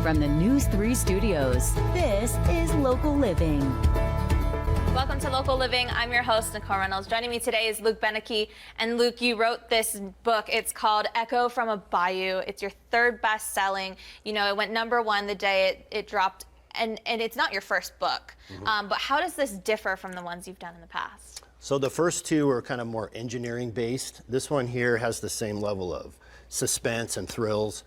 From the News 3 studios, this is Local Living. Welcome to Local Living. I'm your host, Nicole Reynolds. Joining me today is Luke Bennecke. And Luke, you wrote this book. It's called Echo from a Bayou. It's your third best-selling. You know, it went #1 the day it dropped, and it's not your first book. But how does this differ from the ones you've done in the past? So the first two are kind of more engineering based. This one here has the same level of suspense and thrills,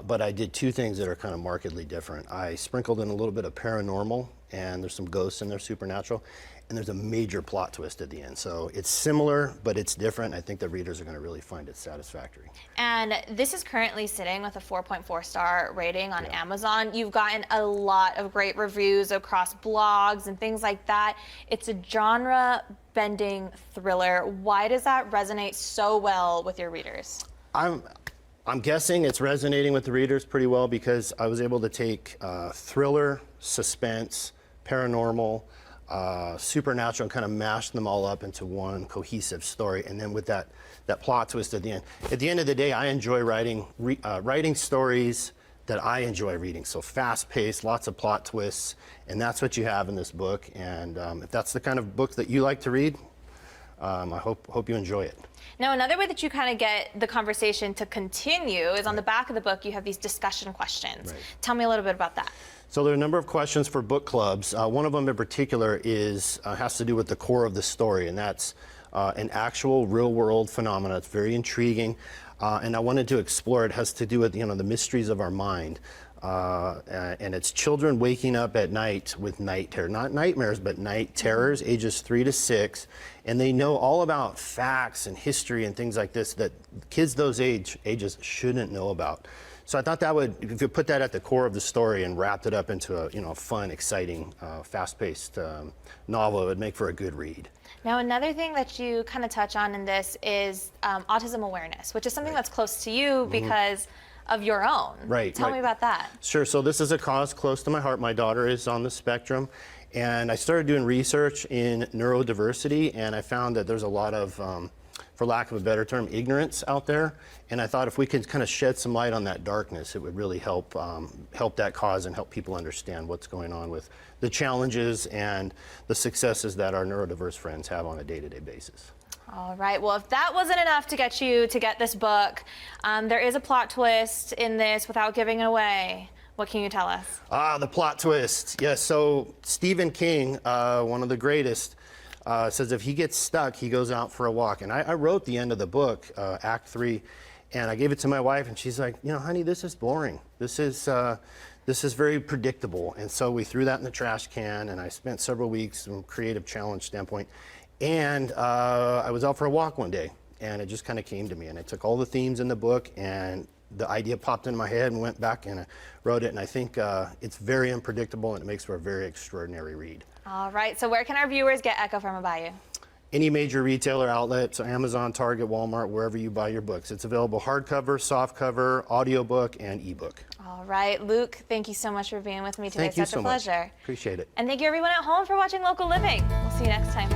but I did two things that are kind of markedly different. I sprinkled in a little bit of paranormal, and there's some ghosts in there, supernatural, and there's a major plot twist at the end. So it's similar, but it's different. I think the readers are going to really find it satisfactory. And this is currently sitting with a 4.4-star rating on Amazon. You've gotten a lot of great reviews across blogs and things like that. It's a genre-bending thriller. Why does that resonate so well with your readers? I'm guessing it's resonating with the readers pretty well because I was able to take thriller, suspense, paranormal, supernatural, and kind of mash them all up into one cohesive story. And then with that plot twist at the end. At the end of the day, I enjoy writing stories that I enjoy reading. So fast-paced, lots of plot twists, and that's what you have in this book. And if that's the kind of book that you like to read, I hope you enjoy it. Now, another way that you kind of get the conversation to continue is on the back of the book, you have these discussion questions. Right. Tell me a little bit about that. So there are a number of questions for book clubs. One of them in particular has to do with the core of the story, and that's an actual real-world phenomena. It's very intriguing, and I wanted to explore it. It has to do with the mysteries of our mind. And it's children waking up at night with night terror, not nightmares, but night terrors, ages 3 to 6, and they know all about facts and history and things like this that kids those ages shouldn't know about. So I thought that would, if you put that at the core of the story and wrapped it up into a fun, exciting, fast-paced novel, it would make for a good read. Now, another thing that you kind of touch on in this is autism awareness, which is something that's close to you because of your own. Right. Tell me about that. Sure. So this is a cause close to my heart. My daughter is on the spectrum, and I started doing research in neurodiversity, and I found that there's a lot of, for lack of a better term, ignorance out there. And I thought if we could kind of shed some light on that darkness, it would really help that cause and help people understand what's going on with the challenges and the successes that our neurodiverse friends have on a day-to-day basis. All right. Well, if that wasn't enough to get this book, there is a plot twist in this without giving it away. What can you tell us? The plot twist. Yes. So Stephen King, one of the greatest, says if he gets stuck, he goes out for a walk. And I wrote the end of the book, Act 3, and I gave it to my wife, and she's like, honey, this is boring. This is very predictable. And so we threw that in the trash can, and I spent several weeks from a creative challenge standpoint. And I was out for a walk one day, and it just kind of came to me. And I took all the themes in the book, and the idea popped in my head and went back and I wrote it. And I think it's very unpredictable, and it makes for a very extraordinary read. All right. So where can our viewers get Echo from a Bayou? Any major retailer outlet, so Amazon, Target, Walmart, wherever you buy your books. It's available hardcover, softcover, audiobook, and ebook. All right. Luke, thank you so much for being with me today. Thank you Such a so much. pleasure. Appreciate it. And thank you, everyone at home, for watching Local Living. We'll see you next time.